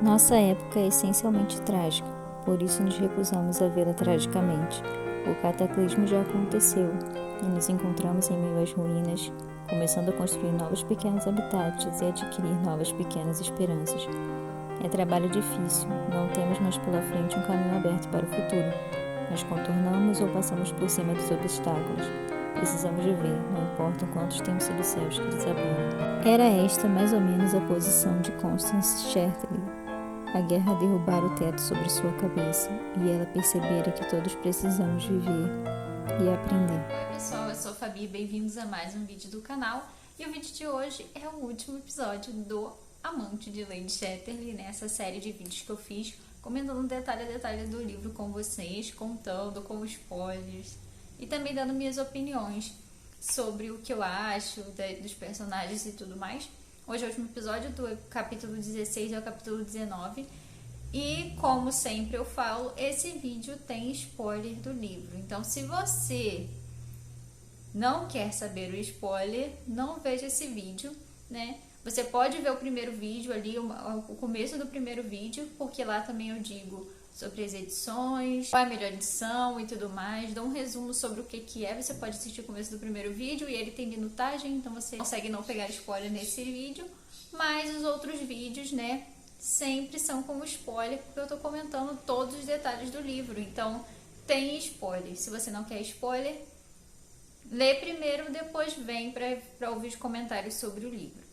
Nossa época é essencialmente trágica, por isso nos recusamos a vê-la tragicamente. O cataclismo já aconteceu e nos encontramos em meio às ruínas, começando a construir novos pequenos habitats e adquirir novas pequenas esperanças. É trabalho difícil, não temos mais pela frente um caminho aberto para o futuro, mas contornamos ou passamos por cima dos obstáculos. Precisamos viver, não importa quantos tenham sido céus que desabaram. Era esta mais ou menos a posição de Constance Chatterley. A guerra derrubara o teto sobre sua cabeça e ela percebera que todos precisamos viver e aprender. Oi pessoal, eu sou a Fabi e bem-vindos a mais um vídeo do canal. E o vídeo de hoje é o último episódio do Amante de Lady Chatterley, nessa série de vídeos que eu fiz, comentando detalhe a detalhe do livro com vocês, contando com spoilers e também dando minhas opiniões sobre o que eu acho dos personagens e tudo mais. Hoje é o último episódio do capítulo 16 ao capítulo 19. E, como sempre eu falo, esse vídeo tem spoiler do livro. Então, se você não quer saber o spoiler, não veja esse vídeo, né? Você pode ver o primeiro vídeo ali, o começo do primeiro vídeo, porque lá também eu digo sobre as edições, qual é a melhor edição e tudo mais. Dou um resumo sobre o que é. Você pode assistir o começo do primeiro vídeo e ele tem minutagem, então você consegue não pegar spoiler nesse vídeo. Mas os outros vídeos, né, sempre são com spoiler, porque eu tô comentando todos os detalhes do livro. Então, tem spoiler. Se você não quer spoiler, lê primeiro, depois vem para ouvir os comentários sobre o livro.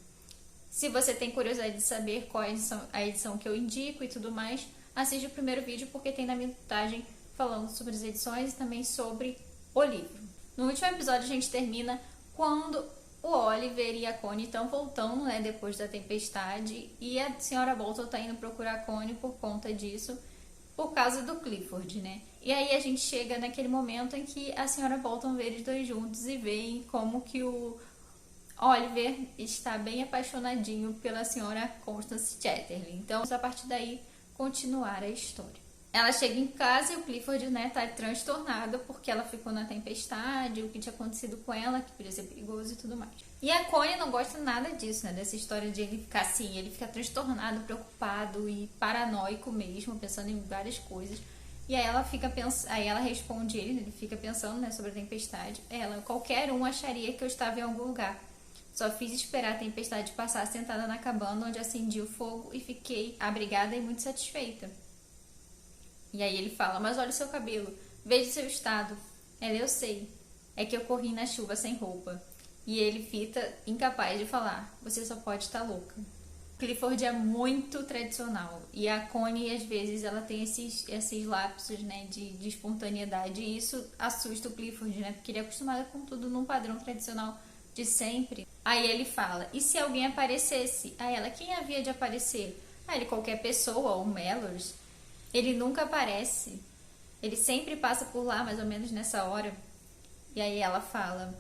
Se você tem curiosidade de saber qual é a edição que eu indico e tudo mais, assiste o primeiro vídeo, porque tem na minutagem falando sobre as edições e também sobre o livro. No último episódio a gente termina quando o Oliver e a Connie estão voltando, né, depois da tempestade, e a senhora Bolton tá indo procurar a Connie por conta disso, por causa do Clifford, né? E aí a gente chega naquele momento em que a senhora Bolton vê eles dois juntos e vê como que o Oliver está bem apaixonadinho pela senhora Constance Chatterley. Então, a partir daí, continuar a história. Ela chega em casa e o Clifford, né, tá transtornado porque ela ficou na tempestade, o que tinha acontecido com ela, que podia ser perigoso e tudo mais. E a Connie não gosta nada disso, né, dessa história de ele ficar assim, ele fica transtornado, preocupado e paranoico mesmo, pensando em várias coisas. E aí ela responde ele fica pensando, né, sobre a tempestade. Qualquer um acharia que eu estava em algum lugar. Só fiz esperar a tempestade passar sentada na cabana onde acendi o fogo e fiquei abrigada e muito satisfeita. E aí ele fala, mas olha o seu cabelo, veja o seu estado. Eu sei, é que eu corri na chuva sem roupa. E ele fica incapaz de falar, você só pode estar louca. Clifford é muito tradicional e a Connie às vezes ela tem esses lapsos, né, de espontaneidade, e isso assusta o Clifford, né, porque ele é acostumado com tudo num padrão tradicional de sempre. Aí ele fala, e se alguém aparecesse? Aí ela, quem havia de aparecer? Aí ele, qualquer pessoa, ou Mellors. Ele nunca aparece. Ele sempre passa por lá, mais ou menos nessa hora. E aí ela fala,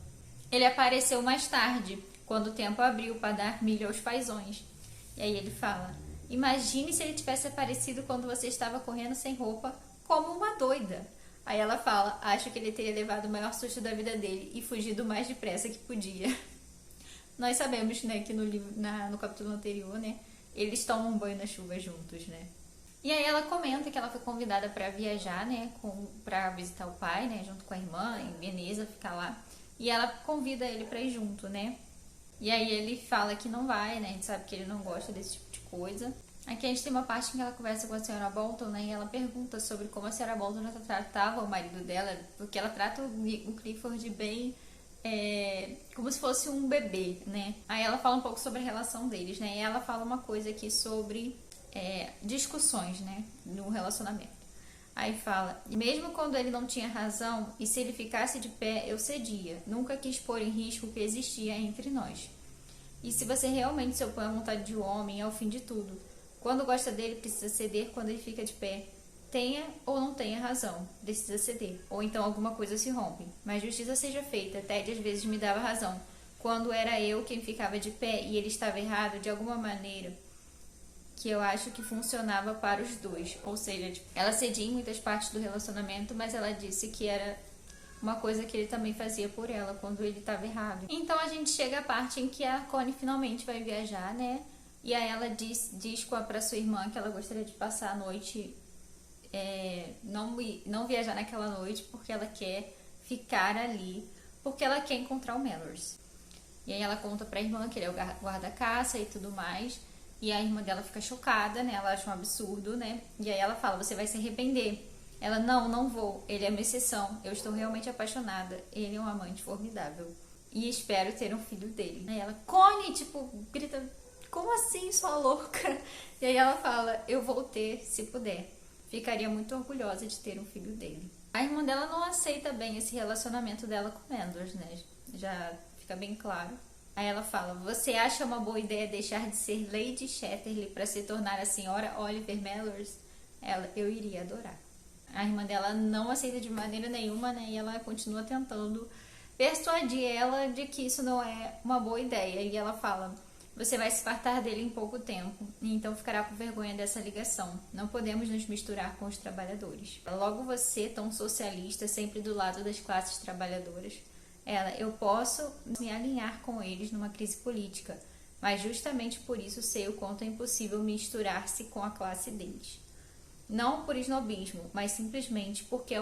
ele apareceu mais tarde, quando o tempo abriu para dar milho aos paizões. E aí ele fala, imagine se ele tivesse aparecido quando você estava correndo sem roupa, como uma doida. Aí ela fala, acho que ele teria levado o maior susto da vida dele e fugido o mais depressa que podia. Nós sabemos, né, que no capítulo anterior, né, eles tomam um banho na chuva juntos, né. E aí ela comenta que ela foi convidada para viajar, né, para visitar o pai, né, junto com a irmã, em Veneza, ficar lá. E ela convida ele para ir junto, né. E aí ele fala que não vai, né, a gente sabe que ele não gosta desse tipo de coisa. Aqui a gente tem uma parte em que ela conversa com a senhora Bolton, né, e ela pergunta sobre como a senhora Bolton tratava o marido dela, porque ela trata o Clifford bem, como se fosse um bebê, né. Aí ela fala um pouco sobre a relação deles, né, e ela fala uma coisa aqui sobre discussões, né, no relacionamento. Aí fala, mesmo quando ele não tinha razão, e se ele ficasse de pé, eu cedia. Nunca quis pôr em risco o que existia entre nós. E se você realmente se opõe à vontade de um homem, é o fim de tudo. Quando gosta dele, precisa ceder quando ele fica de pé. Tenha ou não tenha razão, precisa ceder. Ou então alguma coisa se rompe. Mas justiça seja feita, Ted às vezes me dava razão. Quando era eu quem ficava de pé e ele estava errado, de alguma maneira que eu acho que funcionava para os dois. Ou seja, ela cedia em muitas partes do relacionamento, mas ela disse que era uma coisa que ele também fazia por ela quando ele estava errado. Então a gente chega à parte em que a Connie finalmente vai viajar, né, E aí ela diz pra sua irmã que ela gostaria de passar a noite, não viajar naquela noite, porque ela quer ficar ali, porque ela quer encontrar o Mallory. E aí ela conta pra irmã que ele é o guarda-caça e tudo mais. E a irmã dela fica chocada, né? Ela acha um absurdo, né? E aí ela fala, você vai se arrepender. Ela, não vou. Ele é uma exceção. Eu estou realmente apaixonada. Ele é um amante formidável. E espero ter um filho dele. Aí ela, Connie, tipo, grita, como assim, sua louca? E aí ela fala, eu vou ter, se puder. Ficaria muito orgulhosa de ter um filho dele. A irmã dela não aceita bem esse relacionamento dela com Anders, né? Já fica bem claro. Aí ela fala, você acha uma boa ideia deixar de ser Lady Chatterley para se tornar a senhora Oliver Mellors? Ela, eu iria adorar. A irmã dela não aceita de maneira nenhuma, né? E ela continua tentando persuadir ela de que isso não é uma boa ideia. E ela fala, você vai se fartar dele em pouco tempo, e então ficará com vergonha dessa ligação. Não podemos nos misturar com os trabalhadores. Logo você, tão socialista, sempre do lado das classes trabalhadoras. Ela, eu posso me alinhar com eles numa crise política, mas justamente por isso sei o quanto é impossível misturar-se com a classe deles. Não por esnobismo, mas simplesmente porque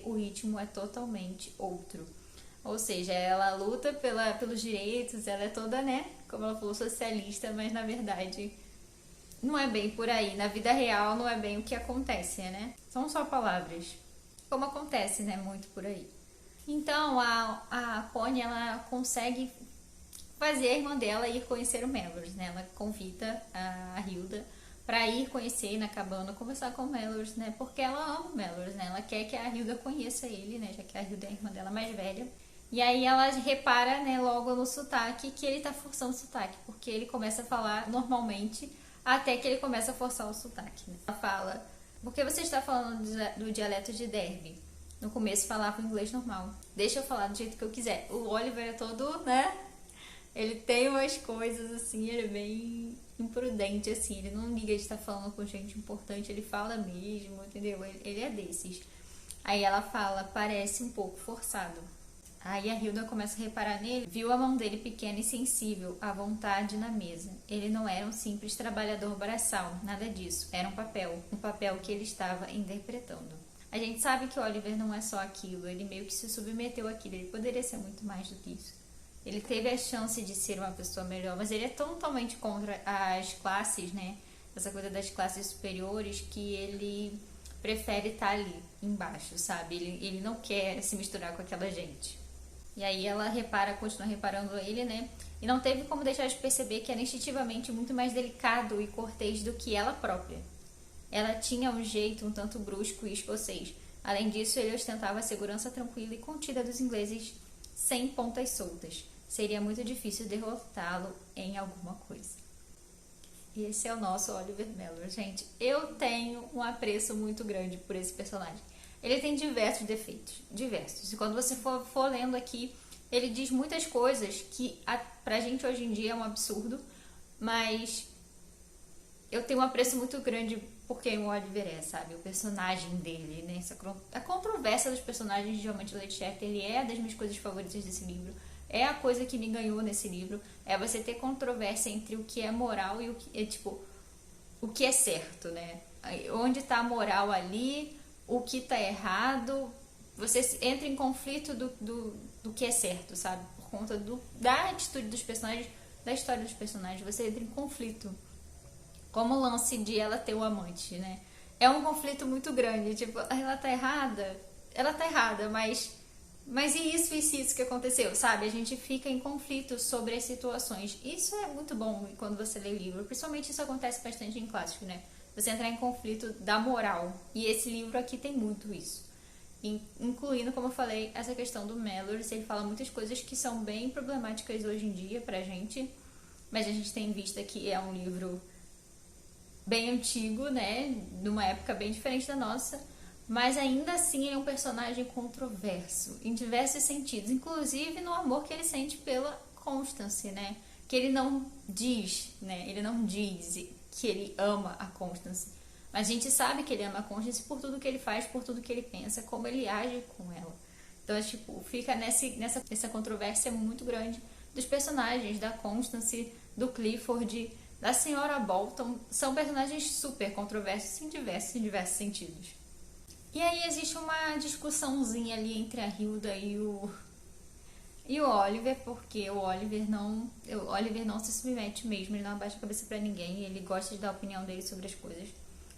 o ritmo é totalmente outro. Ou seja, ela luta pelos direitos, ela é toda, né, como ela falou, socialista, mas na verdade não é bem por aí. Na vida real não é bem o que acontece, né? São só palavras. Como acontece, né, muito por aí. Então, a Connie, ela consegue fazer a irmã dela ir conhecer o Mellors, né? Ela convida a Hilda para ir conhecer na cabana, conversar com o Mellors, né? Porque ela ama o Mellors, né? Ela quer que a Hilda conheça ele, né? Já que a Hilda é a irmã dela mais velha. E aí ela repara, né, logo no sotaque que ele tá forçando o sotaque, porque ele começa a falar normalmente até que ele começa a forçar o sotaque, né? Ela fala, por que você está falando do dialeto de Derby? No começo falava inglês normal. Deixa eu falar do jeito que eu quiser. O Oliver é todo, né? Ele tem umas coisas assim, ele é bem imprudente, assim. Ele não liga de estar falando com gente importante, ele fala mesmo, entendeu? Ele é desses. Aí ela fala, parece um pouco forçado. Aí a Hilda começa a reparar nele, viu a mão dele pequena e sensível, à vontade na mesa. Ele não era um simples trabalhador braçal, nada disso. Era um papel que ele estava interpretando. A gente sabe que o Oliver não é só aquilo, ele meio que se submeteu àquilo, ele poderia ser muito mais do que isso. Ele teve a chance de ser uma pessoa melhor, mas ele é totalmente contra as classes, né? Essa coisa das classes superiores, que ele prefere estar ali, embaixo, sabe? Ele não quer se misturar com aquela gente. E aí ela continua reparando ele, né? E não teve como deixar de perceber que era instintivamente muito mais delicado e cortês do que ela própria. Ela tinha um jeito um tanto brusco e escocês. Além disso, ele ostentava a segurança tranquila e contida dos ingleses sem pontas soltas. Seria muito difícil derrotá-lo em alguma coisa. E esse é o nosso Oliver Mellors. Gente, eu tenho um apreço muito grande por esse personagem. Ele tem diversos defeitos, diversos. E quando você for lendo aqui, ele diz muitas coisas que pra gente hoje em dia é um absurdo, mas eu tenho um apreço muito grande por quem o Oliver é, sabe? O personagem dele, né? A controvérsia dos personagens de Diamante Lady Chatterley é das minhas coisas favoritas desse livro. É a coisa que me ganhou nesse livro. É você ter controvérsia entre o que é moral e o que é, tipo, o que é certo, né? Onde tá a moral ali, o que tá errado. Você entra em conflito do que é certo, sabe? Por conta da atitude dos personagens, da história dos personagens. Você entra em conflito. Como o lance de ela ter o amante, né? É um conflito muito grande. Tipo, ela tá errada, mas e isso que aconteceu, sabe? A gente fica em conflito sobre as situações. Isso é muito bom quando você lê o livro. Principalmente isso acontece bastante em clássico, né? Você entrar em conflito da moral. E esse livro aqui tem muito isso. Incluindo, como eu falei, essa questão do Mellors. Ele fala muitas coisas que são bem problemáticas hoje em dia pra gente. Mas a gente tem visto que é um livro bem antigo, né? Numa época bem diferente da nossa. Mas ainda assim ele é um personagem controverso, em diversos sentidos. Inclusive no amor que ele sente pela Constance, né? Que ele não diz, né? Ele não diz que ele ama a Constance. Mas a gente sabe que ele ama a Constance por tudo que ele faz, por tudo que ele pensa, como ele age com ela. Então, tipo, fica nessa controvérsia muito grande dos personagens, da Constance, do Clifford, da Senhora Bolton são personagens super controversos em diversos sentidos. E aí existe uma discussãozinha ali entre a Hilda e o Oliver, porque o Oliver não se submete mesmo, ele não abaixa a cabeça pra ninguém, ele gosta de dar a opinião dele sobre as coisas.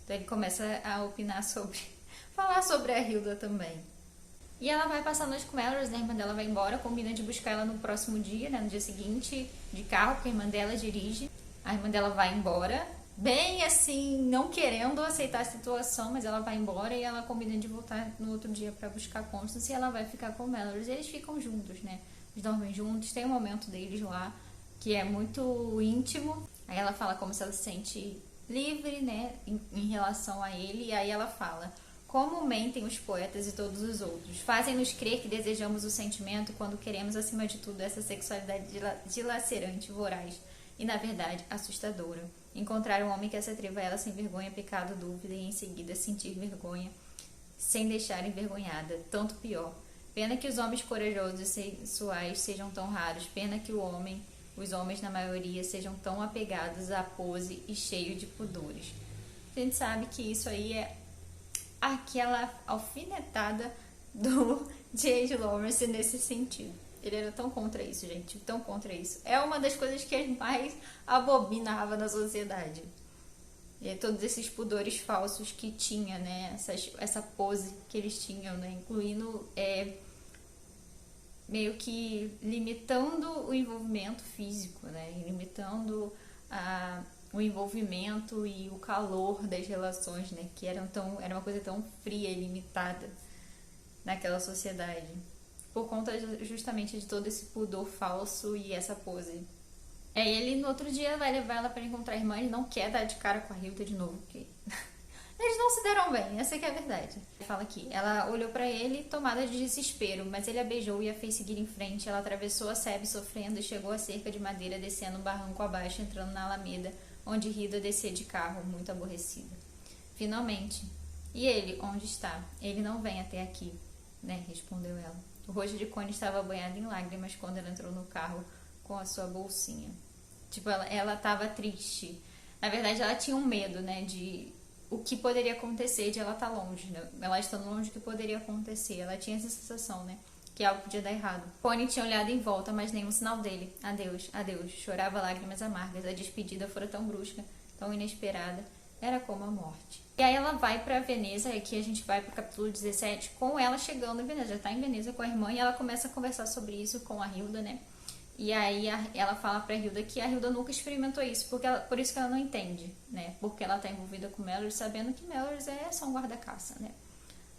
Então ele começa a opinar falar sobre a Hilda também. E ela vai passar a noite com Melrose, né? A irmã dela vai embora, combina de buscar ela no próximo dia, né? No dia seguinte, de carro, porque a irmã dela dirige. A irmã dela vai embora, bem assim, não querendo aceitar a situação, mas ela vai embora e ela combina de voltar no outro dia pra buscar Constance e ela vai ficar com Melrose. E eles ficam juntos, né? Eles dormem juntos, tem um momento deles lá que é muito íntimo. Aí ela fala como se ela se sente livre, né? Em relação a ele, e aí ela fala: como mentem os poetas e todos os outros. Fazem-nos crer que desejamos o sentimento quando queremos, acima de tudo, essa sexualidade dilacerante, voraz e, na verdade, assustadora. Encontrar um homem que se atreva a ela sem vergonha, pecado, dúvida e, em seguida, sentir vergonha sem deixar envergonhada. Tanto pior. Pena que os homens corajosos e sensuais sejam tão raros. Pena que os homens, na maioria, sejam tão apegados à pose e cheios de pudores. A gente sabe que isso aí é aquela alfinetada do J.J. Lawrence nesse sentido. Ele era tão contra isso, gente, tão contra isso. É uma das coisas que ele mais abominava na sociedade. E todos esses pudores falsos que tinha, né? Essa pose que eles tinham, né? Incluindo meio que limitando o envolvimento físico, né? Limitando o envolvimento e o calor das relações, né? Que era uma coisa tão fria e limitada naquela sociedade. Por conta justamente de todo esse pudor falso e essa pose. Ele no outro dia vai levar ela para encontrar a irmã, ele não quer dar de cara com a Hilda de novo, porque eles não se deram bem, essa que é a verdade. Ele fala aqui, ela olhou para ele tomada de desespero, mas ele a beijou e a fez seguir em frente. Ela atravessou a sebe sofrendo e chegou à cerca de madeira, descendo um barranco abaixo, entrando na alameda, onde Hilda descia de carro, muito aborrecida. Finalmente. E ele, onde está? Ele não vem até aqui, né? Respondeu ela. O rosto de Connie estava banhado em lágrimas quando ela entrou no carro com a sua bolsinha. Tipo, ela estava triste. Na verdade, ela tinha um medo, né? De o que poderia acontecer de ela estar longe, né? Ela estando longe, o que poderia acontecer. Ela tinha essa sensação, né? Que algo podia dar errado. Connie tinha olhado em volta, mas nenhum sinal dele. Adeus, adeus. Chorava lágrimas amargas. A despedida fora tão brusca, tão inesperada. Era como a morte. E aí ela vai pra Veneza, e aqui a gente vai pro capítulo 17, com ela chegando em Veneza. Já tá em Veneza com a irmã, e ela começa a conversar sobre isso com a Hilda, né? E aí ela fala pra Hilda que a Hilda nunca experimentou isso, por isso que ela não entende, né? Porque ela tá envolvida com Melrose, sabendo que Melrose é só um guarda-caça, né?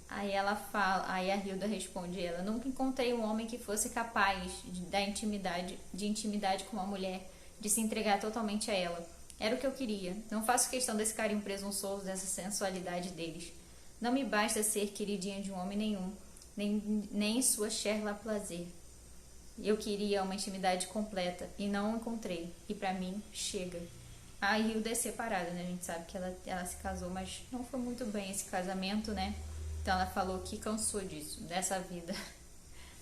Aí a Hilda responde ela: nunca encontrei um homem que fosse capaz de intimidade com uma mulher, de se entregar totalmente a ela. Era o que eu queria. Não faço questão desse carinho presunçoso, dessa sensualidade deles. Não me basta ser queridinha de um homem nenhum, nem sua cher la plaisir. Eu queria uma intimidade completa e não encontrei. E pra mim, chega. A Hilda é separada, né? A gente sabe que ela se casou, mas não foi muito bem esse casamento, né? Então ela falou que cansou disso, dessa vida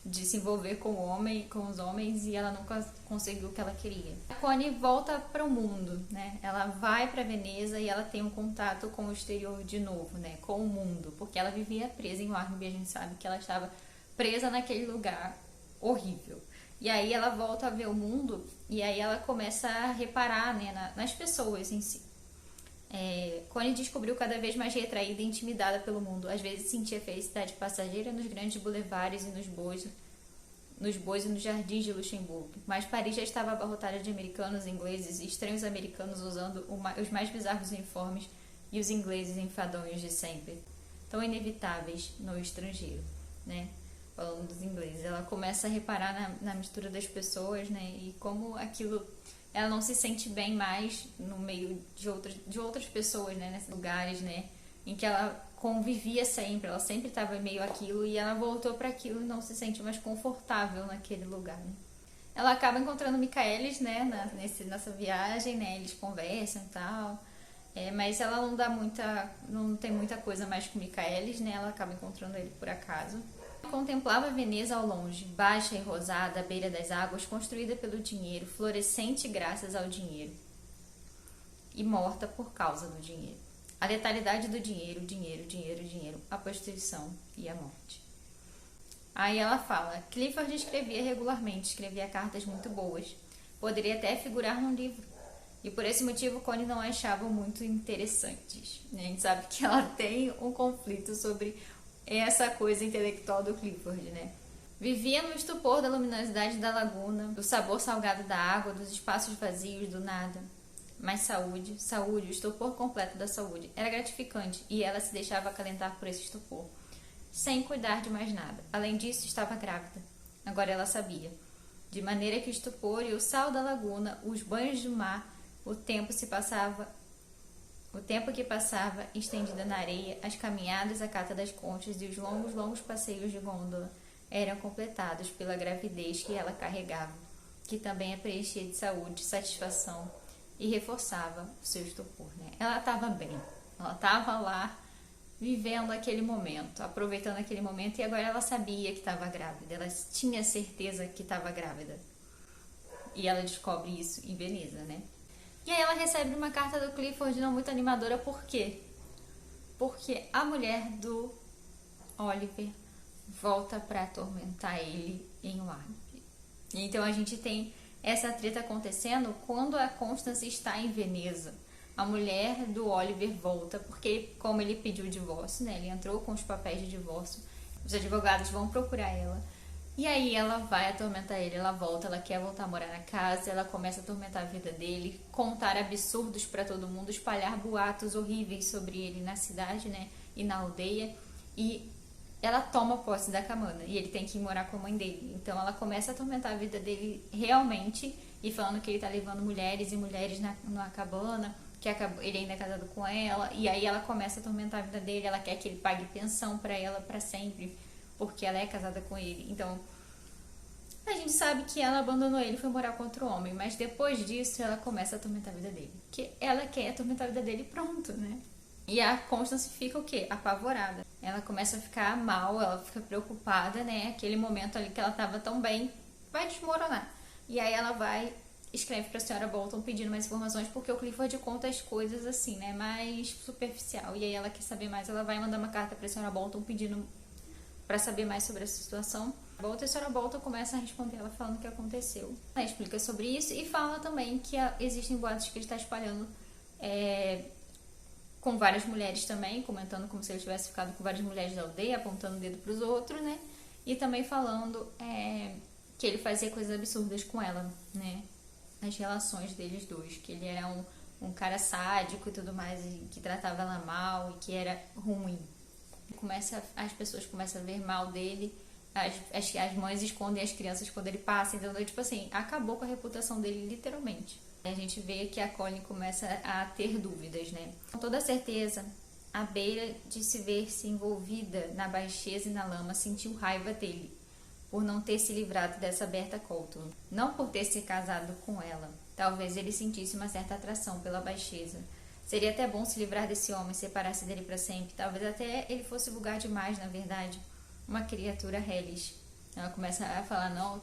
de se envolver com os homens, e ela nunca conseguiu o que ela queria. A Connie volta para o mundo, né? Ela vai para Veneza e ela tem um contato com o exterior de novo, né? Com o mundo, porque ela vivia presa em Warmby, a gente sabe que ela estava presa naquele lugar horrível. E aí ela volta a ver o mundo e aí ela começa a reparar, né, nas pessoas em si. Connie descobriu cada vez mais retraída e intimidada pelo mundo. Às vezes sentia felicidade passageira nos grandes bulevares e nos bois e nos jardins de Luxemburgo. Mas Paris já estava abarrotada de americanos, ingleses e estranhos americanos usando os mais bizarros uniformes, e os ingleses enfadonhos de sempre, tão inevitáveis no estrangeiro, né? Falando dos ingleses, ela começa a reparar na mistura das pessoas, né? E como aquilo, ela não se sente bem mais no meio de outras pessoas, né? Nesses lugares, né? Em que ela convivia sempre, ela sempre estava em meio àquilo, e ela voltou para aquilo e não se sente mais confortável naquele lugar, né? Ela acaba encontrando Michaelis, né? Nessa viagem, né? Eles conversam e tal. Mas ela não tem muita coisa mais com Michaelis, né? Ela acaba encontrando ele por acaso. Contemplava Veneza ao longe, baixa e rosada à beira das águas, construída pelo dinheiro, florescente graças ao dinheiro. e morta por causa do dinheiro. A letalidade do dinheiro, a prostituição e a morte. Aí ela fala, Clifford escrevia regularmente, escrevia cartas muito boas. Poderia até figurar num livro. E por esse motivo, Connie não a achava muito interessantes. A gente sabe que ela tem um conflito sobre essa coisa intelectual do Clifford, né? Vivia no estupor da luminosidade da laguna, do sabor salgado da água, dos espaços vazios, do nada. Mas saúde, o estupor completo da saúde, era gratificante e ela se deixava acalentar por esse estupor, sem cuidar de mais nada. Além disso, estava grávida. Agora ela sabia. De maneira que o estupor e o sal da laguna, os banhos do mar, o tempo que passava estendida na areia, as caminhadas à cata das conchas e os longos passeios de gôndola eram completados pela gravidez que ela carregava, que também a preenchia de saúde, satisfação e reforçava o seu estupor, né? Ela estava bem, ela estava lá vivendo aquele momento, aproveitando aquele momento, e agora ela sabia que estava grávida, ela tinha certeza que estava grávida. E ela descobre isso em Veneza, né? E aí ela recebe uma carta do Clifford não muito animadora, por quê? Porque a mulher do Oliver volta para atormentar ele em Warwick. Então a gente tem essa treta acontecendo quando a Constance está em Veneza. A mulher do Oliver volta, porque como ele pediu o divórcio, né? Ele entrou com os papéis de divórcio, os advogados vão procurar ela. E aí ela vai atormentar ele, ela volta, ela quer voltar a morar na casa, ela começa a atormentar a vida dele, contar absurdos para todo mundo, espalhar boatos horríveis sobre ele na cidade, né? E na aldeia. E ela toma posse da cabana e ele tem que ir morar com a mãe dele. Então ela começa a atormentar a vida dele realmente e falando que ele tá levando mulheres e mulheres na cabana, que ele ainda é casado com ela. E aí ela começa a atormentar a vida dele, ela quer que ele pague pensão pra ela pra sempre, porque ela é casada com ele. Então a gente sabe que ela abandonou ele e foi morar com outro homem, mas depois disso ela começa a atormentar a vida dele, porque ela quer atormentar a vida dele e pronto, né? E a Constance fica o quê? Apavorada. Ela começa a ficar mal, ela fica preocupada, né? Aquele momento ali que ela tava tão bem vai desmoronar. E aí ela vai, escreve pra senhora Bolton pedindo mais informações, porque o Clifford conta as coisas assim, né? Mais superficial. E aí ela quer saber mais, ela vai mandar uma carta pra senhora Bolton pedindo pra saber mais sobre essa situação. A senhora Bolton começa a responder ela falando o que aconteceu. Ela explica sobre isso e fala também que existem boatos que ele está espalhando com várias mulheres também, comentando como se ele tivesse ficado com várias mulheres da aldeia, apontando o dedo para os outros, né? E também falando que ele fazia coisas absurdas com ela, né? Nas relações deles dois, que ele era um cara sádico e tudo mais, e que tratava ela mal e que era ruim. As pessoas começam a ver mal dele, as mães escondem as crianças quando ele passa, então, tipo assim, acabou com a reputação dele literalmente. A gente vê que a Connie começa a ter dúvidas, né? Com toda certeza, à beira de se ver-se envolvida na baixeza e na lama, sentiu raiva dele, por não ter se livrado dessa Berta Colton. Não por ter se casado com ela. Talvez ele sentisse uma certa atração pela baixeza. Seria até bom se livrar desse homem, separar-se dele para sempre. Talvez até ele fosse vulgar demais, na verdade. Uma criatura hellish. Ela começa a falar, não,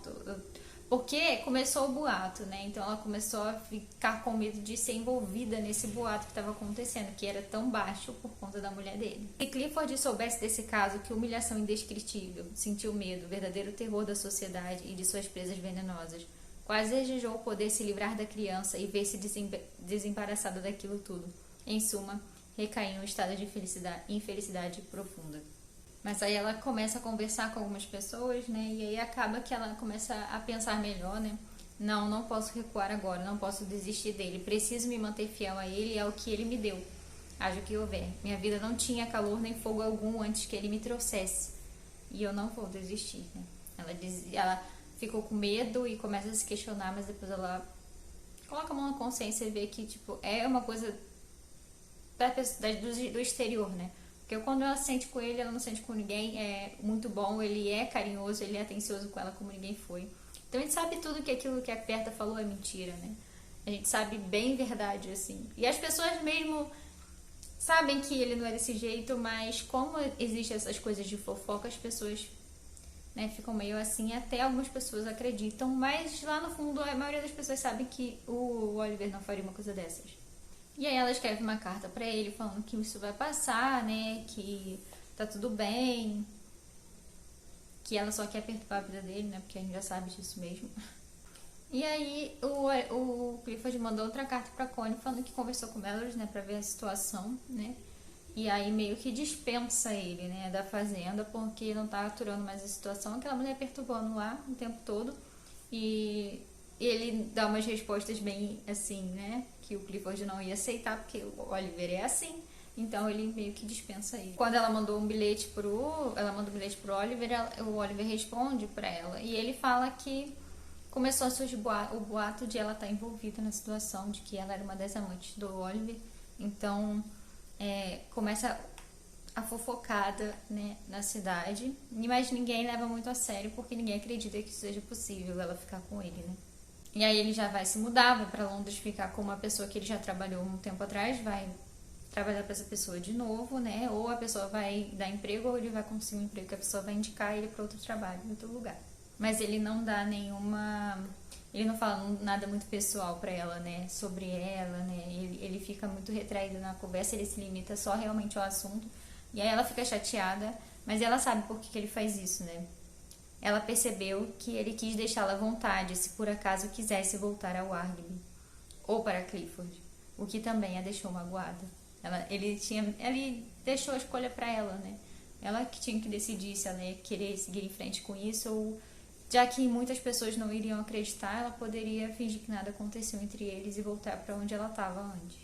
porque começou o boato, né? Então ela começou a ficar com medo de ser envolvida nesse boato que estava acontecendo, que era tão baixo por conta da mulher dele. Se Clifford soubesse desse caso, que humilhação indescritível, sentiu medo, verdadeiro terror da sociedade e de suas presas venenosas. Quase desejou poder se livrar da criança e ver-se desembaraçada daquilo tudo. Em suma, recaiu em um estado de infelicidade profunda. Mas aí ela começa a conversar com algumas pessoas, né? E aí acaba que ela começa a pensar melhor, né? Não posso recuar agora, não posso desistir dele. Preciso me manter fiel a ele e ao que ele me deu. Haja o que houver. Minha vida não tinha calor nem fogo algum antes que ele me trouxesse. E eu não vou desistir, né? Ela ficou com medo e começa a se questionar, mas depois ela coloca a mão na consciência e vê que, tipo, é uma coisa do exterior, né? Porque quando ela sente com ele, ela não sente com ninguém. É muito bom, ele é carinhoso, ele é atencioso com ela como ninguém foi. Então a gente sabe tudo que aquilo que a Berta falou é mentira, né? A gente sabe bem verdade, assim. E as pessoas mesmo sabem que ele não é desse jeito, mas como existem essas coisas de fofoca, as pessoas, né, ficam meio assim. Até algumas pessoas acreditam, mas lá no fundo a maioria das pessoas sabe que o Oliver não faria uma coisa dessas. E aí ela escreve uma carta pra ele falando que isso vai passar, né, que tá tudo bem, que ela só quer perturbar a vida dele, né, porque a gente já sabe disso mesmo. E aí o Clifford mandou outra carta pra Connie falando que conversou com o Mallory, né, pra ver a situação, né, e aí meio que dispensa ele, né, da fazenda, porque não tá aturando mais a situação, aquela mulher perturbando lá o tempo todo, e ele dá umas respostas bem assim, né, que o Clifford não ia aceitar, porque o Oliver é assim. Então ele meio que dispensa ele. Quando ela mandou um bilhete ela manda um bilhete pro Oliver, o Oliver responde pra ela. E ele fala que começou a surgir o boato de ela estar envolvida na situação, de que ela era uma das amantes do Oliver. Então começa a fofocada, né, na cidade. Mas ninguém leva muito a sério, porque ninguém acredita que seja possível ela ficar com ele, né? E aí ele já vai se mudar, vai pra Londres ficar com uma pessoa que ele já trabalhou um tempo atrás, vai trabalhar para essa pessoa de novo, né? Ou a pessoa vai dar emprego, ou ele vai conseguir um emprego que a pessoa vai indicar ele para outro trabalho, em outro lugar. Mas ele não dá nenhuma... Ele não fala nada muito pessoal para ela, né? Sobre ela, né? Ele fica muito retraído na conversa, ele se limita só realmente ao assunto. E aí ela fica chateada, mas ela sabe por que ele faz isso, né? Ela percebeu que ele quis deixá-la à vontade se por acaso quisesse voltar ao Argyle ou para Clifford, o que também a deixou magoada. Ele deixou a escolha para ela, né? Ela que tinha que decidir se ela ia querer seguir em frente com isso ou, já que muitas pessoas não iriam acreditar, ela poderia fingir que nada aconteceu entre eles e voltar para onde ela estava antes.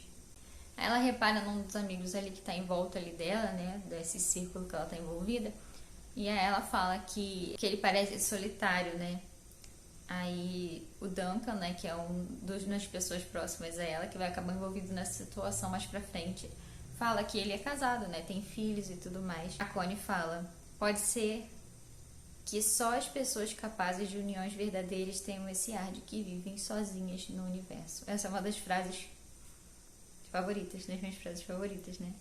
Aí ela repara num dos amigos ali que está em volta ali dela, né? Desse círculo que ela está envolvida. E aí ela fala que ele parece solitário, né? Aí o Duncan, né, que é das pessoas próximas a ela, que vai acabar envolvido nessa situação mais pra frente, fala que ele é casado, né, tem filhos e tudo mais. A Connie fala, pode ser que só as pessoas capazes de uniões verdadeiras tenham esse ar de que vivem sozinhas no universo. Essa é uma das frases favoritas, das minhas frases favoritas, né?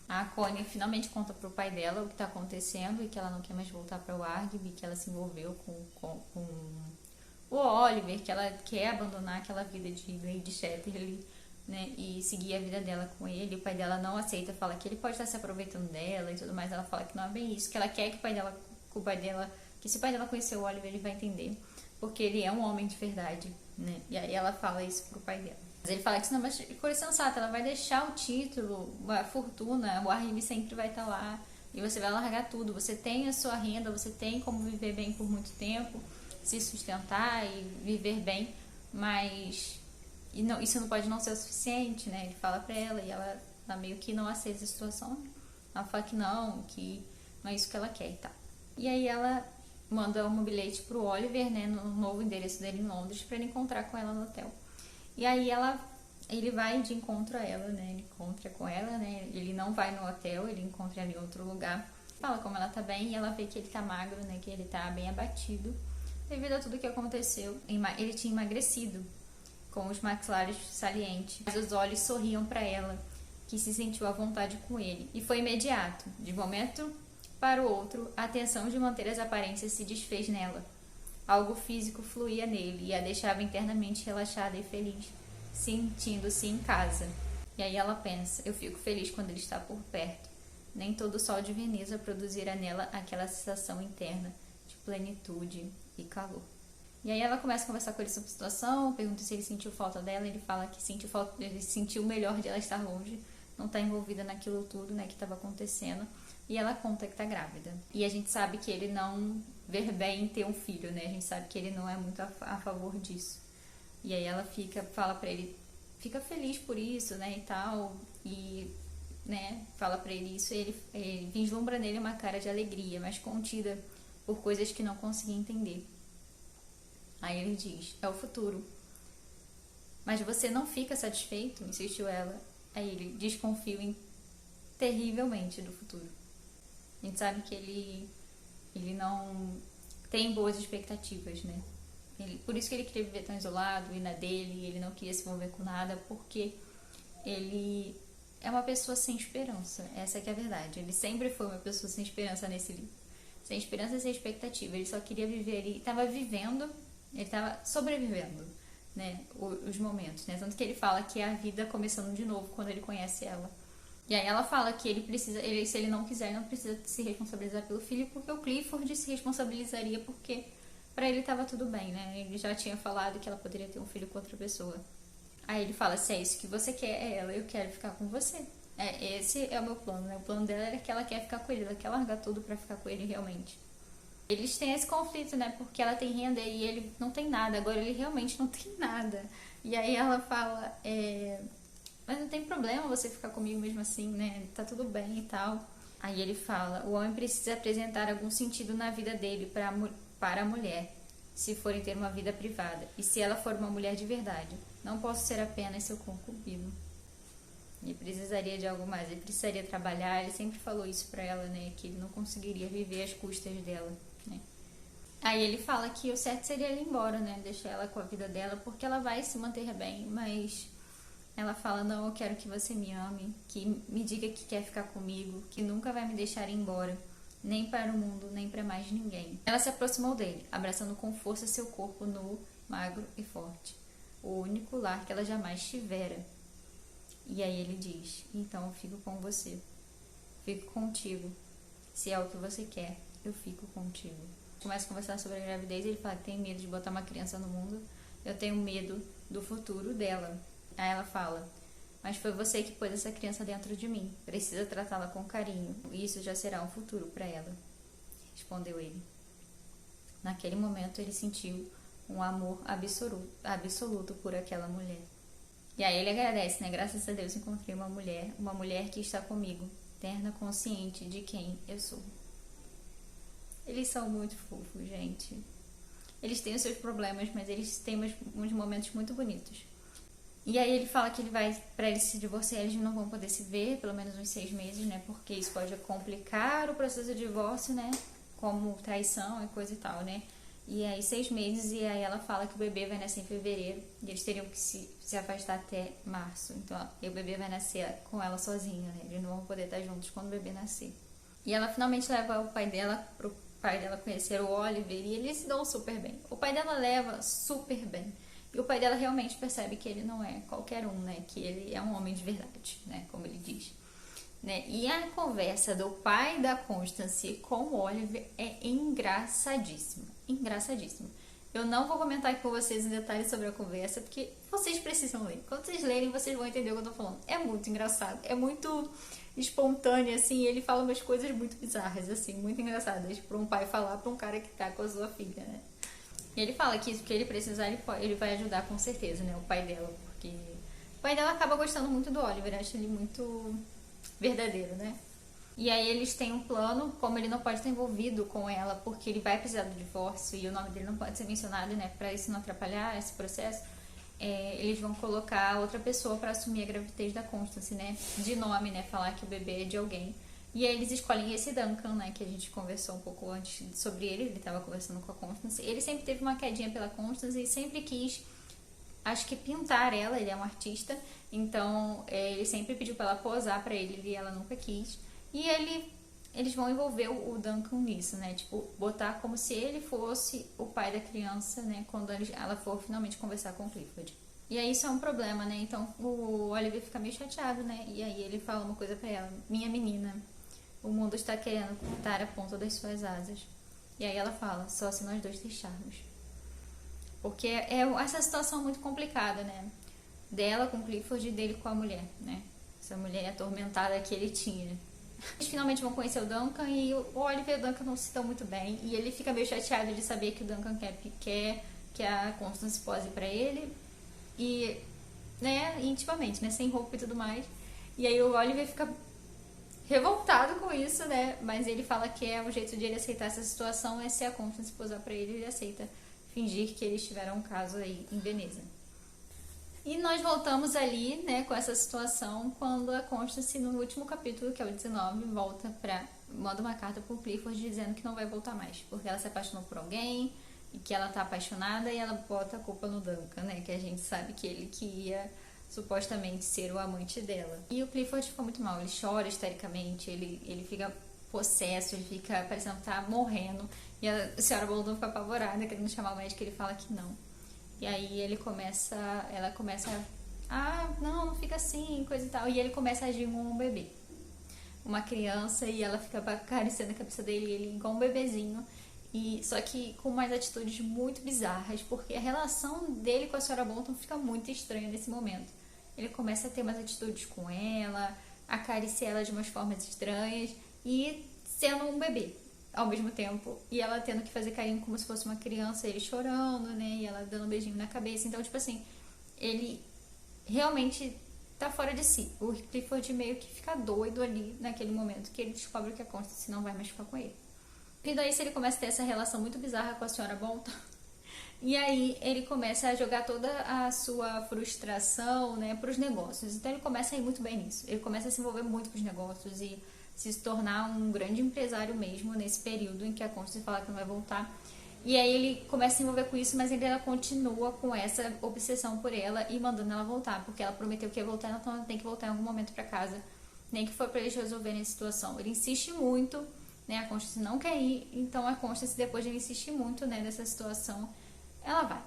A Connie finalmente conta pro pai dela o que tá acontecendo e que ela não quer mais voltar para o Argyle, que ela se envolveu com o Oliver, que ela quer abandonar aquela vida de Lady Chatterley, né, e seguir a vida dela com ele. O pai dela não aceita, fala que ele pode estar se aproveitando dela e tudo mais. Ela fala que não é bem isso, que ela quer que que se o pai dela conhecer o Oliver, ele vai entender, porque ele é um homem de verdade, né? E aí ela fala isso pro pai dela. Mas ele fala que isso não é uma coisa sensata, ela vai deixar o título, a fortuna, o Argyle sempre vai estar lá, e você vai largar tudo. Você tem a sua renda, você tem como viver bem por muito tempo, se sustentar e viver bem, mas isso não pode não ser o suficiente, né? Ele fala pra ela e ela meio que não aceita a situação. Ela fala que não é isso que ela quer e tal. E aí ela manda um bilhete pro Oliver, né, no novo endereço dele em Londres, pra ele encontrar com ela no hotel. E aí ele vai de encontro a ela, né? Ele encontra com ela, né? Ele não vai no hotel, ele encontra ela em outro lugar. Fala como ela tá bem e ela vê que ele tá magro, né? Que ele tá bem abatido. Devido a tudo que aconteceu, ele tinha emagrecido, com os maxilares salientes. Mas os olhos sorriam para ela, que se sentiu à vontade com ele. E foi imediato. De um momento para o outro, a tensão de manter as aparências se desfez nela. Algo físico fluía nele e a deixava internamente relaxada e feliz, sentindo-se em casa. E aí ela pensa, eu fico feliz quando ele está por perto. Nem todo o sol de Veneza produzirá nela aquela sensação interna de plenitude e calor. E aí ela começa a conversar com ele sobre a situação, pergunta se ele sentiu falta dela, ele fala que ele sentiu melhor de ela estar longe, não estar envolvida naquilo tudo, né, que estava acontecendo. E ela conta que está grávida. E a gente sabe que ele não vê bem ter um filho, né? A gente sabe que ele não é muito a favor disso. E aí ela fala pra ele, fica feliz por isso, né, e tal. E, né, fala pra ele isso. E ele vislumbra nele uma cara de alegria, mas contida por coisas que não conseguia entender. Aí ele diz, é o futuro. Mas você não fica satisfeito? Insistiu ela. Aí ele desconfia terrivelmente do futuro. A gente sabe que ele não tem boas expectativas, né? Por isso que ele queria viver tão isolado e na dele, ele não queria se envolver com nada, porque ele é uma pessoa sem esperança. Essa que é a verdade. Ele sempre foi uma pessoa sem esperança nesse livro. Sem esperança e sem expectativa. Ele só queria viver, ele estava vivendo, ele estava sobrevivendo. né, os momentos, né? Tanto que ele fala que é a vida começando de novo quando ele conhece ela. E aí ela fala que ele precisa, se ele não quiser, não precisa se responsabilizar pelo filho, porque o Clifford se responsabilizaria porque pra ele tava tudo bem, né? Ele já tinha falado que ela poderia ter um filho com outra pessoa. Aí ele fala, se é isso que você quer, é ela, eu quero ficar com você. Esse é o meu plano, né? O plano dela era que ela quer ficar com ele, ela quer largar tudo pra ficar com ele realmente. Eles têm esse conflito, né? Porque ela tem renda e ele não tem nada. Agora ele realmente não tem nada. E aí ela fala, mas não tem problema você ficar comigo mesmo assim, né? Tá tudo bem e tal. Aí ele fala, o homem precisa apresentar algum sentido na vida dele para a mulher, se forem ter uma vida privada. E se ela for uma mulher de verdade, não posso ser apenas seu concubino. Ele precisaria de algo mais, ele precisaria trabalhar. Ele sempre falou isso pra ela, né? Que ele não conseguiria viver às custas dela, né? Aí ele fala que o certo seria ele ir embora, né? Deixar ela com a vida dela, porque ela vai se manter bem, mas ela fala, não, eu quero que você me ame, que me diga que quer ficar comigo, que nunca vai me deixar ir embora, nem para o mundo, nem para mais ninguém. Ela se aproximou dele, abraçando com força seu corpo nu, magro e forte, o único lar que ela jamais tivera. E aí ele diz, então eu fico com você, fico contigo, se é o que você quer, eu fico contigo. Começa a conversar sobre a gravidez, ele fala que tem medo de botar uma criança no mundo, eu tenho medo do futuro dela. Aí ela fala, mas foi você que pôs essa criança dentro de mim, precisa tratá-la com carinho, e isso já será um futuro para ela, respondeu ele. Naquele momento ele sentiu um amor absoluto por aquela mulher. E aí ele agradece, né? Graças a Deus encontrei uma mulher que está comigo, terna, consciente de quem eu sou. Eles são muito fofos, gente. Eles têm os seus problemas, mas eles têm uns momentos muito bonitos. E aí ele fala que ele vai, pra eles se divorciar, eles não vão poder se ver, pelo menos uns 6 meses, né? Porque isso pode complicar o processo de divórcio, né? Como traição e coisa e tal, né? E aí 6 meses, e aí ela fala que o bebê vai nascer em fevereiro, e eles teriam que se afastar até março. Então, e o bebê vai nascer com ela sozinha, né? Eles não vão poder estar juntos quando o bebê nascer. E ela finalmente leva o pai dela pro pai dela conhecer o Oliver, e eles se dão super bem. O pai dela leva super bem. E o pai dela realmente percebe que ele não é qualquer um, né? Que ele é um homem de verdade, né? Como ele diz. Né? E a conversa do pai da Constance com o Oliver é engraçadíssima. Engraçadíssima. Eu não vou comentar aqui com vocês em detalhes sobre a conversa, porque vocês precisam ler. Quando vocês lerem, vocês vão entender o que eu tô falando. É muito engraçado. É muito espontâneo, assim. Ele fala umas coisas muito bizarras, assim. Muito engraçadas. Pra um pai falar pra um cara que tá com a sua filha, né? E ele fala que isso que ele precisar, ele vai ajudar com certeza, né? O pai dela. Porque o pai dela acaba gostando muito do Oliver. Acha ele muito verdadeiro, né? E aí eles têm um plano, como ele não pode estar envolvido com ela, porque ele vai precisar do divórcio e o nome dele não pode ser mencionado, né? Pra isso não atrapalhar esse processo, eles vão colocar outra pessoa pra assumir a gravidez da Constance, né? De nome, né? Falar que o bebê é de alguém. E aí eles escolhem esse Duncan, né? Que a gente conversou um pouco antes sobre ele tava conversando com a Constance. Ele sempre teve uma quedinha pela Constance e sempre quis, acho que pintar ela, ele é um artista, então ele sempre pediu pra ela posar pra ele e ela nunca quis. E eles vão envolver o Duncan nisso, né? Tipo, botar como se ele fosse o pai da criança, né? Quando ela for finalmente conversar com o Clifford. E aí isso é um problema, né? Então o Oliver fica meio chateado, né? E aí ele fala uma coisa pra ela, minha menina, o mundo está querendo cortar a ponta das suas asas. E aí ela fala, só se nós dois deixarmos. Porque essa situação é muito complicada, né? Dela com o Clifford e dele com a mulher, né? Essa mulher atormentada que ele tinha. Eles finalmente vão conhecer o Duncan e o Oliver e o Duncan não se dão muito bem. E ele fica meio chateado de saber que o Duncan quer que a Constance pose pra ele. E, né, intimamente, né? Sem roupa e tudo mais. E aí o Oliver fica revoltado com isso, né? Mas ele fala que o jeito de ele aceitar essa situação é se a Constance posar pra ele aceita fingir que eles tiveram um caso aí em Veneza. E nós voltamos ali, né, com essa situação, quando a Constance, no último capítulo, que é o 19, manda uma carta pro Clifford dizendo que não vai voltar mais, porque ela se apaixonou por alguém, e que ela tá apaixonada, e ela bota a culpa no Duncan, né, que a gente sabe que ele que ia supostamente ser o amante dela. E o Clifford fica muito mal, ele chora histericamente, ele fica possesso, ele fica parecendo que tá morrendo, e a senhora Bolton fica apavorada, querendo chamar o médico, ele fala que não. E aí ela começa não fica assim, coisa e tal. E ele começa a agir como um bebê, uma criança, e ela fica acariciando a cabeça dele, ele igual um bebezinho. E só que com umas atitudes muito bizarras, porque a relação dele com a senhora Bolton fica muito estranha nesse momento. Ele começa a ter umas atitudes com ela, acariciar ela de umas formas estranhas e sendo um bebê ao mesmo tempo. E ela tendo que fazer carinho como se fosse uma criança, ele chorando, né? E ela dando um beijinho na cabeça. Então, tipo assim, ele realmente tá fora de si. O Clifford meio que fica doido ali naquele momento que ele descobre que a Constance não vai mais ficar com ele. E daí ele começa a ter essa relação muito bizarra com a senhora Bolton. E aí ele começa a jogar toda a sua frustração, né, para os negócios. Então ele começa a ir muito bem nisso. Ele começa a se envolver muito com os negócios e se tornar um grande empresário mesmo nesse período em que a Constance fala que não vai voltar. E aí ele começa a se envolver com isso, mas ainda ela continua com essa obsessão por ela e mandando ela voltar, porque ela prometeu que ia voltar, então ela tem que voltar em algum momento para casa, nem que for para eles resolverem a situação. Ele insiste muito, né, a Constance não quer ir, então a Constance, depois de ele insistir muito, né, nessa situação, ela vai,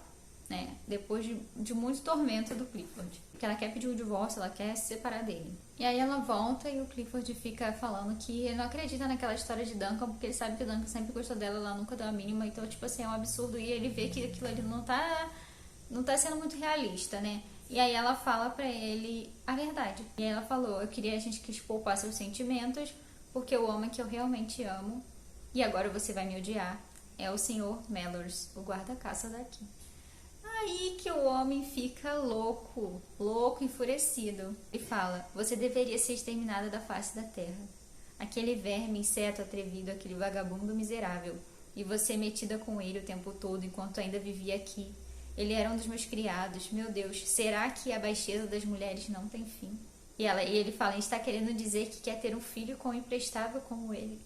né, depois de muito tormento do Clifford, porque ela quer pedir o divórcio, ela quer se separar dele. E aí ela volta e o Clifford fica falando que ele não acredita naquela história de Duncan, porque ele sabe que o Duncan sempre gostou dela, ela nunca deu a mínima, então, tipo assim, é um absurdo, e ele vê que aquilo ali não tá sendo muito realista, né. E aí ela fala pra ele a verdade. E aí ela falou, eu queria a gente que poupar seus sentimentos, porque o homem que eu realmente amo, e agora você vai me odiar, é o Sr. Mellors, o guarda-caça daqui. Aí que o homem fica louco, enfurecido. E fala, você deveria ser exterminada da face da terra. Aquele verme, inseto atrevido, aquele vagabundo miserável. E você metida com ele o tempo todo, enquanto ainda vivia aqui. Ele era um dos meus criados. Meu Deus, será que a baixeza das mulheres não tem fim? E ele fala, está querendo dizer que quer ter um filho com um imprestável como ele.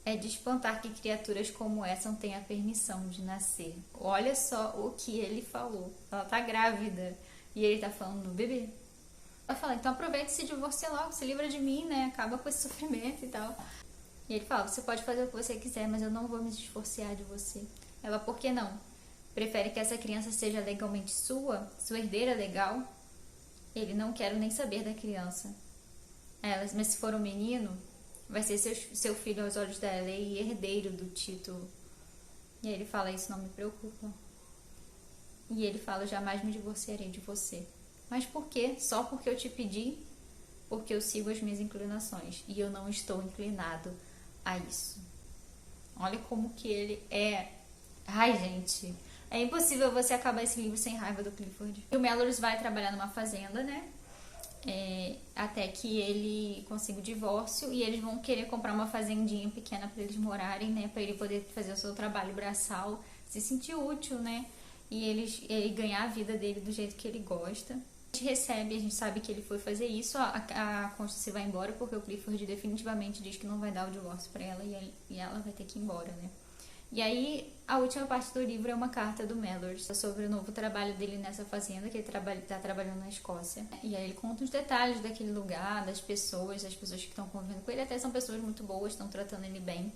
É de espantar que criaturas como essa não tenham a permissão de nascer. Olha só o que ele falou. Ela tá grávida e ele tá falando do bebê. Ela fala, então aproveita e se divorcia logo, se livra de mim, né? Acaba com esse sofrimento e tal. E ele fala, você pode fazer o que você quiser, mas eu não vou me divorciar de você. Ela, por que não? Prefere que essa criança seja legalmente sua herdeira legal? Ele, não quero nem saber da criança. Ela, mas se for um menino, vai ser seu filho aos olhos dela e herdeiro do título. E aí ele fala, isso não me preocupa. E ele fala, eu jamais me divorciarei de você. Mas por quê? Só porque eu te pedi? Porque eu sigo as minhas inclinações. E eu não estou inclinado a isso. Olha como que ele é. Ai, gente, é impossível você acabar esse livro sem raiva do Clifford. E o Mellors vai trabalhar numa fazenda, né? Até que ele consiga o divórcio, e eles vão querer comprar uma fazendinha pequena para eles morarem, né, para ele poder fazer o seu trabalho braçal, se sentir útil, né, e ele ganhar a vida dele do jeito que ele gosta. A gente sabe que ele foi fazer isso, a Constance vai embora porque o Clifford definitivamente diz que não vai dar o divórcio para ela, e ela vai ter que ir embora, né. E aí, a última parte do livro é uma carta do Mellors sobre o novo trabalho dele nessa fazenda, que ele tá trabalhando na Escócia. E aí ele conta os detalhes daquele lugar, das pessoas que estão convivendo com ele, até são pessoas muito boas, estão tratando ele bem.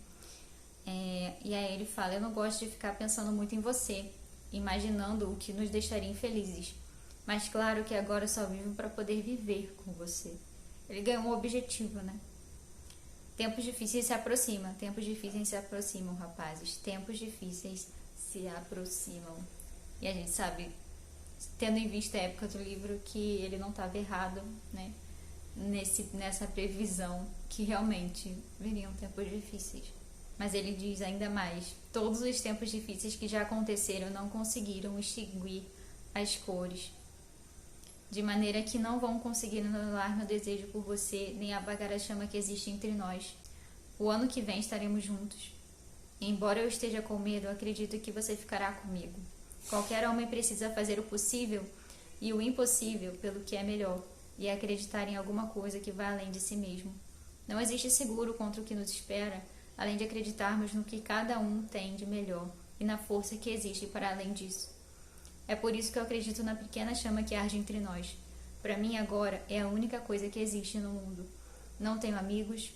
E aí ele fala, eu não gosto de ficar pensando muito em você, imaginando o que nos deixaria infelizes. Mas claro que agora eu só vivo para poder viver com você. Ele ganhou um objetivo, né? Tempos difíceis se aproximam, rapazes. Tempos difíceis se aproximam. E a gente sabe, tendo em vista a época do livro, que ele não estava errado, né? Nessa previsão, que realmente viriam tempos difíceis. Mas ele diz ainda mais, todos os tempos difíceis que já aconteceram não conseguiram extinguir as cores, de maneira que não vão conseguir anular meu desejo por você, nem apagar a chama que existe entre nós. O ano que vem estaremos juntos. E embora eu esteja com medo, acredito que você ficará comigo. Qualquer homem precisa fazer o possível e o impossível pelo que é melhor, e acreditar em alguma coisa que vá além de si mesmo. Não existe seguro contra o que nos espera, além de acreditarmos no que cada um tem de melhor e na força que existe para além disso. É por isso que eu acredito na pequena chama que arde entre nós. Para mim agora é a única coisa que existe no mundo. Não tenho amigos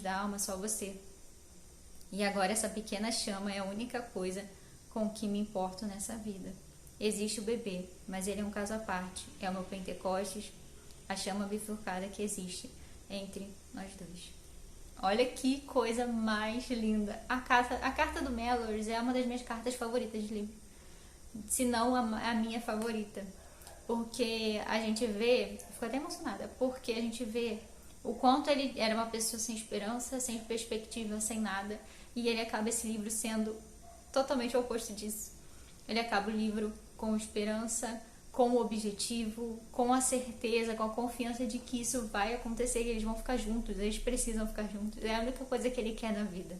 da alma, só você. E agora essa pequena chama é a única coisa com que me importo nessa vida. Existe o bebê, mas ele é um caso à parte. É o meu Pentecostes, a chama bifurcada que existe entre nós dois. Olha que coisa mais linda. A carta do Mallory é uma das minhas cartas favoritas de livro. Se não a minha favorita. Porque a gente vê, fico até emocionada, porque a gente vê o quanto ele era uma pessoa sem esperança, sem perspectiva, sem nada, e ele acaba esse livro sendo totalmente o oposto disso. Ele acaba o livro com esperança, com o objetivo, com a certeza, com a confiança de que isso vai acontecer, que eles vão ficar juntos, eles precisam ficar juntos. É a única coisa que ele quer na vida.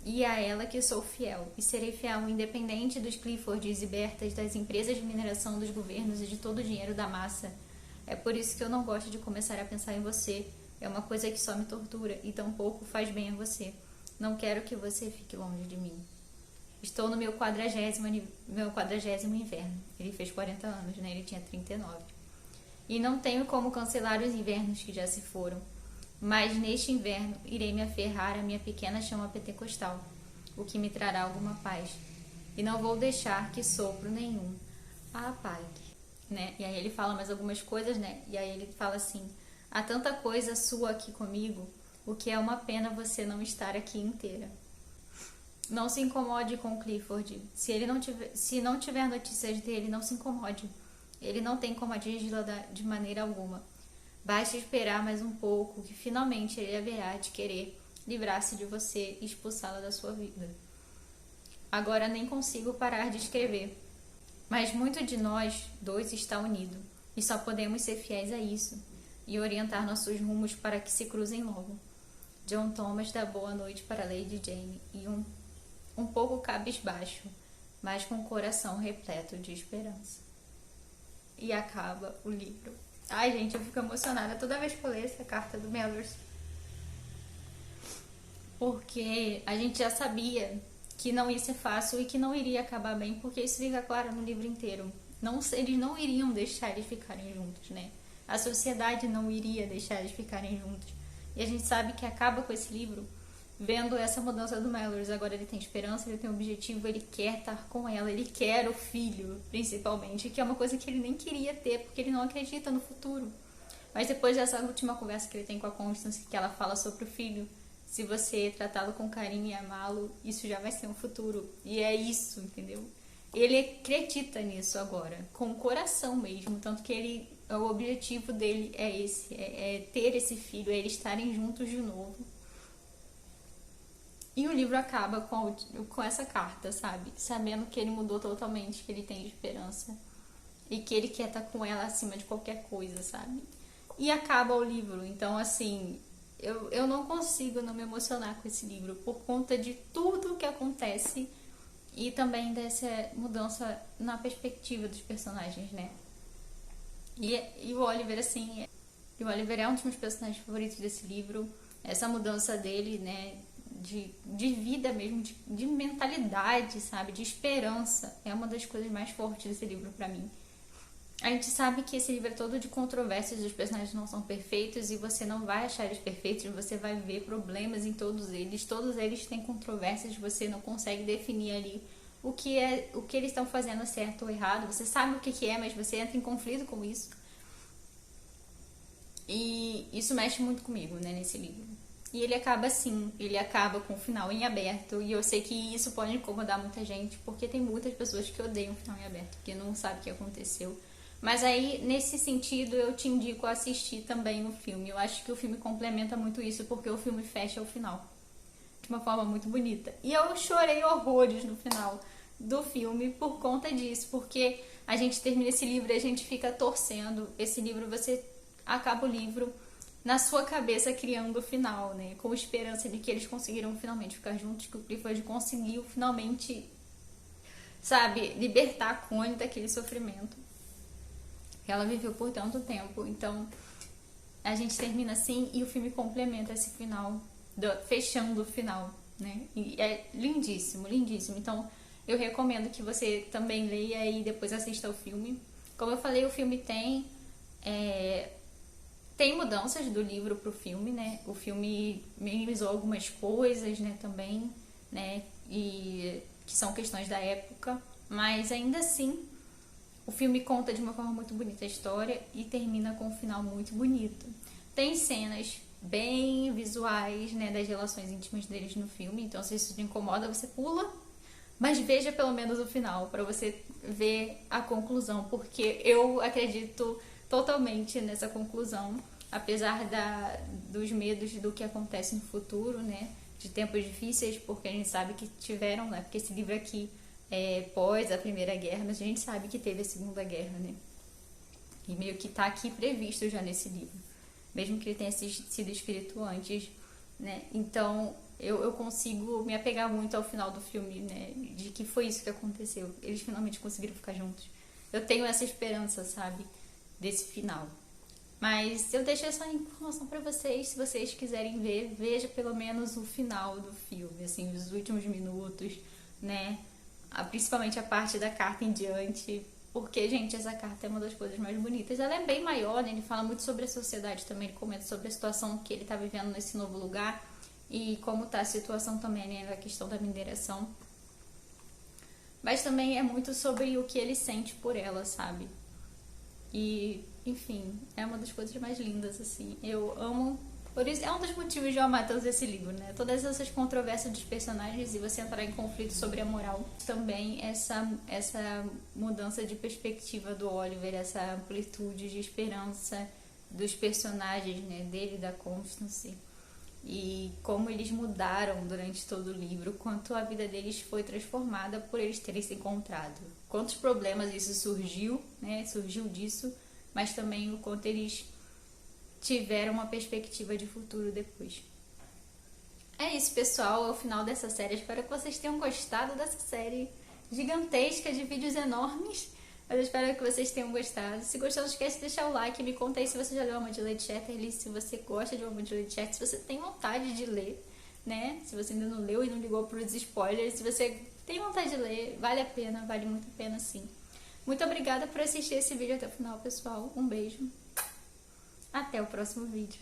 E a ela que sou fiel, e serei fiel independente dos Cliffords e Bertas, das empresas de mineração, dos governos e de todo o dinheiro da massa. É por isso que eu não gosto de começar a pensar em você. É uma coisa que só me tortura e tampouco faz bem a você. Não quero que você fique longe de mim. Estou no meu 40º inverno. Ele fez 40 anos, né? Ele tinha 39. E não tenho como cancelar os invernos que já se foram. Mas neste inverno irei me aferrar à minha pequena chama pentecostal, o que me trará alguma paz. E não vou deixar que sopro nenhum a apague. Né? E aí ele fala mais algumas coisas, né? E aí ele fala assim: há tanta coisa sua aqui comigo, o que é uma pena você não estar aqui inteira. Não se incomode com o Clifford. Se não tiver notícias dele, não se incomode. Ele não tem como atingi-la de maneira alguma. Basta esperar mais um pouco, que finalmente ele haverá de querer livrar-se de você e expulsá-la da sua vida. Agora nem consigo parar de escrever. Mas muito de nós dois está unido, e só podemos ser fiéis a isso, e orientar nossos rumos para que se cruzem logo. John Thomas dá boa noite para Lady Jane, e um pouco cabisbaixo, mas com o coração repleto de esperança. E acaba o livro. Ai, gente, eu fico emocionada toda vez que eu leio essa carta do Mellors. Porque a gente já sabia que não ia ser fácil e que não iria acabar bem, porque isso fica claro no livro inteiro. Eles não iriam deixar eles ficarem juntos, né? A sociedade não iria deixar eles ficarem juntos. E a gente sabe que acaba com esse livro vendo essa mudança do Mellors. Agora ele tem esperança, ele tem um objetivo, ele quer estar com ela, ele quer o filho, principalmente, que é uma coisa que ele nem queria ter, porque ele não acredita no futuro. Mas depois dessa última conversa que ele tem com a Constance, que ela fala sobre o filho, se você tratá-lo com carinho e amá-lo, isso já vai ser um futuro. E é isso, entendeu? Ele acredita nisso agora, com o coração mesmo, tanto que o objetivo dele é esse, é ter esse filho, é eles estarem juntos de novo. E o livro acaba com essa carta, sabe? Sabendo que ele mudou totalmente, que ele tem esperança. E que ele quer estar com ela acima de qualquer coisa, sabe? E acaba o livro. Então, assim, eu não consigo não me emocionar com esse livro. Por conta de tudo que acontece. E também dessa mudança na perspectiva dos personagens, né? E o Oliver, assim... o Oliver é um dos meus personagens favoritos desse livro. Essa mudança dele, né? De vida mesmo, de mentalidade, sabe? De esperança. É uma das coisas mais fortes desse livro pra mim. A gente sabe que esse livro é todo de controvérsias, os personagens não são perfeitos e você não vai achar eles perfeitos, você vai ver problemas em todos eles têm controvérsias, você não consegue definir ali o que eles estão fazendo certo ou errado, você sabe o que é, mas você entra em conflito com isso. E isso mexe muito comigo, né, nesse livro. E ele acaba assim, ele acaba com o final em aberto, e eu sei que isso pode incomodar muita gente, porque tem muitas pessoas que odeiam o final em aberto, que não sabem o que aconteceu. Mas aí, nesse sentido, eu te indico a assistir também o filme. Eu acho que o filme complementa muito isso, porque o filme fecha o final de uma forma muito bonita. E eu chorei horrores no final do filme por conta disso, porque a gente termina esse livro e a gente fica torcendo. Esse livro, você acaba o livro na sua cabeça criando o final, né? Com esperança de que eles conseguiram finalmente ficar juntos, que o Clifford conseguiu finalmente, sabe, libertar a Connie daquele sofrimento que ela viveu por tanto tempo. Então a gente termina assim e o filme complementa esse final, fechando o final, né? E é lindíssimo, lindíssimo. Então eu recomendo que você também leia e depois assista o filme. Como eu falei, o filme tem mudanças do livro pro filme, né? O filme minimizou algumas coisas, né, também, né? E que são questões da época. Mas ainda assim, o filme conta de uma forma muito bonita a história e termina com um final muito bonito. Tem cenas bem visuais, né, das relações íntimas deles no filme, então se isso te incomoda, você pula, mas veja pelo menos o final para você ver a conclusão, porque eu acredito totalmente nessa conclusão, apesar dos medos do que acontece no futuro, né, de tempos difíceis, porque a gente sabe que tiveram, né, porque esse livro aqui é pós a Primeira Guerra, mas a gente sabe que teve a Segunda Guerra, né, e meio que tá aqui previsto já nesse livro, mesmo que ele tenha sido escrito antes, né, então eu consigo me apegar muito ao final do filme, né, de que foi isso que aconteceu, eles finalmente conseguiram ficar juntos. Eu tenho essa esperança, sabe, desse final. Mas eu deixo essa informação pra vocês, se vocês quiserem ver, veja pelo menos o final do filme, assim, os últimos minutos, né, principalmente a parte da carta em diante, porque, gente, essa carta é uma das coisas mais bonitas. Ela é bem maior, né, ele fala muito sobre a sociedade também, ele comenta sobre a situação que ele tá vivendo nesse novo lugar, e como tá a situação também, né, na questão da mineração. Mas também é muito sobre o que ele sente por ela, sabe? E, enfim, é uma das coisas mais lindas, assim. Eu amo... Por isso, é um dos motivos de eu amar tanto esse livro, né? Todas essas controvérsias dos personagens e você entrar em conflito sobre a moral. Também essa mudança de perspectiva do Oliver, essa amplitude de esperança dos personagens, né? Dele e da Constance. E como eles mudaram durante todo o livro, quanto a vida deles foi transformada por eles terem se encontrado. Quantos problemas isso surgiu, né? Surgiu disso, mas também o quanto eles tiveram uma perspectiva de futuro depois. É isso, pessoal, é o final dessa série. Espero que vocês tenham gostado dessa série gigantesca de vídeos enormes. Mas eu espero que vocês tenham gostado. Se gostou, não esquece de deixar o like. Me conta aí se você já leu Amante de Lady Chatterley, se você gosta de Amante de Lady Chatterley, se você tem vontade de ler, né? Se você ainda não leu e não ligou para os spoilers, se você tem vontade de ler, vale a pena, vale muito a pena sim. Muito obrigada por assistir esse vídeo até o final, pessoal. Um beijo. Até o próximo vídeo.